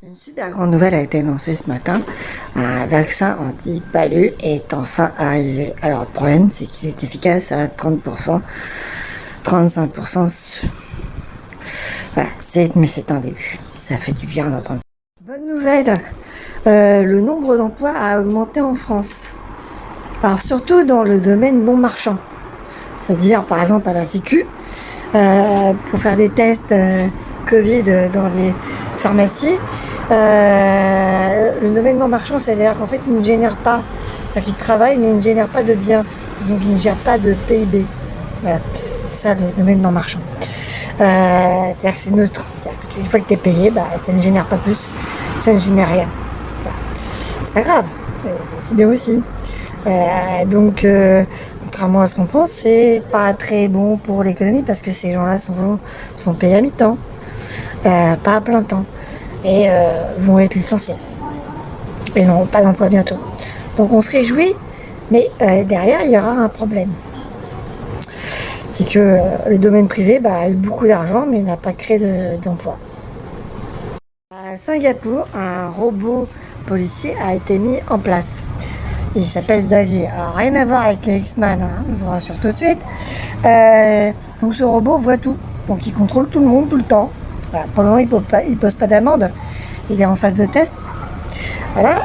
Une super grande nouvelle a été annoncée ce matin. Un vaccin anti-palu est enfin arrivé. Alors le problème, c'est qu'il est efficace à 30%, 35%. Voilà, mais c'est un début. Ça fait du bien d'entendre. Bonne nouvelle, le nombre d'emplois a augmenté en France. Alors surtout dans le domaine non marchand. C'est-à-dire par exemple à la Sécu, pour faire des tests Covid dans les pharmacies. Le domaine non marchand, c'est-à-dire qu'en fait, il ne génère pas, c'est-à-dire qu'il travaille, mais il ne génère pas de biens, donc il ne gère pas de PIB. Voilà, c'est ça le domaine non marchand. C'est-à-dire que c'est neutre. Une fois que tu es payé, bah, ça ne génère pas plus, ça ne génère rien. Voilà. C'est pas grave, c'est bien aussi. Donc, contrairement à ce qu'on pense, c'est pas très bon pour l'économie parce que ces gens-là sont payés à mi-temps, pas à plein temps, et vont être licenciés. Et n'auront pas d'emploi bientôt. Donc on se réjouit, mais derrière, il y aura un problème. C'est que le domaine privé a eu beaucoup d'argent, mais n'a pas créé d'emploi. À Singapour, un robot policier a été mis en place. Il s'appelle Xavier. Alors, rien à voir avec les X-Men, hein, je vous rassure tout de suite. Donc ce robot voit tout. Donc il contrôle tout le monde tout le temps. Voilà, pour le moment, il pose pas d'amende. Il est en phase de test. Voilà.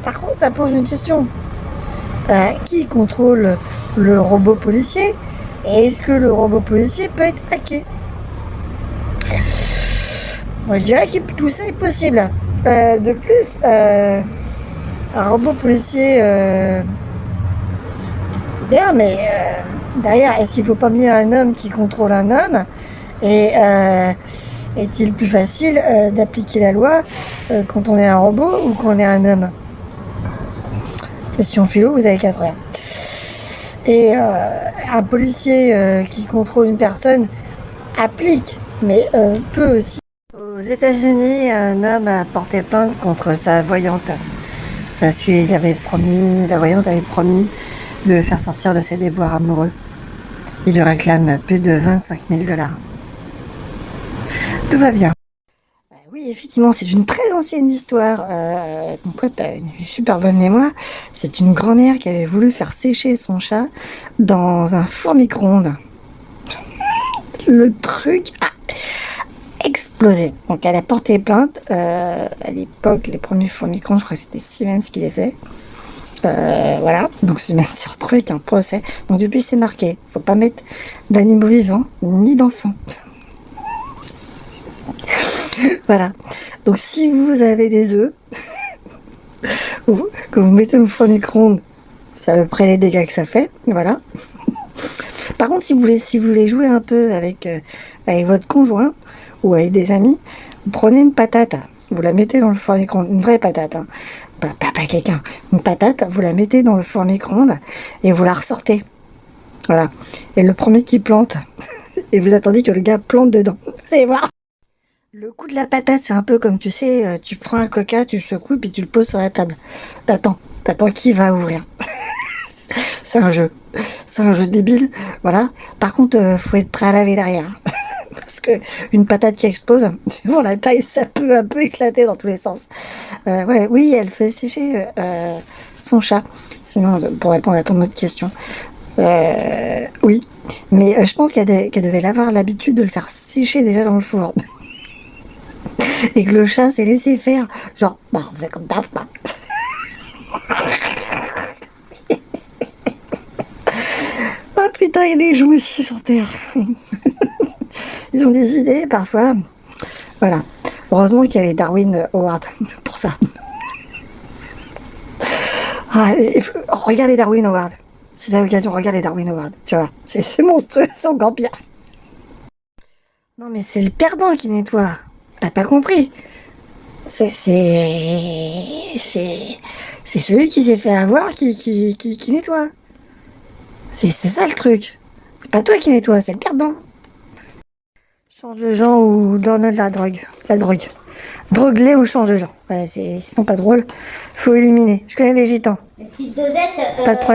Par contre, ça pose une question. Qui contrôle le robot policier? Et est-ce que le robot policier peut être hacké? Moi, je dirais que tout ça est possible. De plus, un robot policier, c'est bien, mais derrière, est-ce qu'il ne faut pas mieux un homme qui contrôle un homme? Et est-il plus facile d'appliquer la loi quand on est un robot ou quand on est un homme? Question philo, vous avez 4 heures. Et un policier qui contrôle une personne applique, mais peut aussi. Aux États-Unis, un homme a porté plainte contre sa voyante parce qu'il avait promis, la voyante avait promis de le faire sortir de ses déboires amoureux. Il lui réclame plus de 25 000 $. Tout va bien. Oui, effectivement, c'est une très ancienne histoire. Mon pote a une super bonne mémoire. C'est une grand-mère qui avait voulu faire sécher son chat dans un four micro-ondes. Le truc a explosé. Donc elle a porté plainte. À l'époque, les premiers fours micro-ondes, je crois que c'était Siemens qui les faisait. Voilà, donc Siemens s'est retrouvé avec un procès. Donc depuis, c'est marqué. Faut pas mettre d'animaux vivants ni d'enfants. Voilà. Donc si vous avez des œufs que vous mettez au four micro-ondes, c'est à peu près les dégâts que ça fait. Voilà. Par contre, si vous voulez jouer un peu avec votre conjoint ou avec des amis, vous prenez une patate, vous la mettez dans le four micro-ondes, une vraie patate, hein. Pas quelqu'un, une patate, vous la mettez dans le four micro-ondes et vous la ressortez. Voilà. Et le premier qui plante, et vous attendez que le gars plante dedans. Vous allez voir. Le coup de la patate, c'est un peu comme, tu sais, tu prends un coca, tu le secoues, puis tu le poses sur la table. T'attends qui va ouvrir. C'est un jeu débile, voilà. Par contre, faut être prêt à laver derrière. Parce que une patate qui explose, suivant la taille, ça peut un peu éclater dans tous les sens. Ouais, oui, elle fait sécher son chat. Sinon, pour répondre à ton autre question, oui. Mais je pense qu'elle devait avoir l'habitude de le faire sécher déjà dans le four. Et que le chat s'est laissé faire. Genre, bah, on faisait comme ça, bah. Oh putain, il y a des gens ici sur Terre. Ils ont des idées parfois. Voilà. Heureusement qu'il y a les Darwin Awards pour ça. Regarde les Darwin Awards. C'est l'occasion, regarde les Darwin Awards. Tu vois, c'est monstrueux, c'est encore pire. Non mais c'est le perdant qui nettoie. T'as pas compris. C'est celui qui s'est fait avoir qui nettoie. C'est ça le truc. C'est pas toi qui nettoie, c'est le perdant. Change de genre ou donne de la drogue. La drogue. Drogue-les ou change de genre. Ouais, sinon pas drôle. Faut éliminer. Je connais des gitans. Petite dosette. Pas de problème.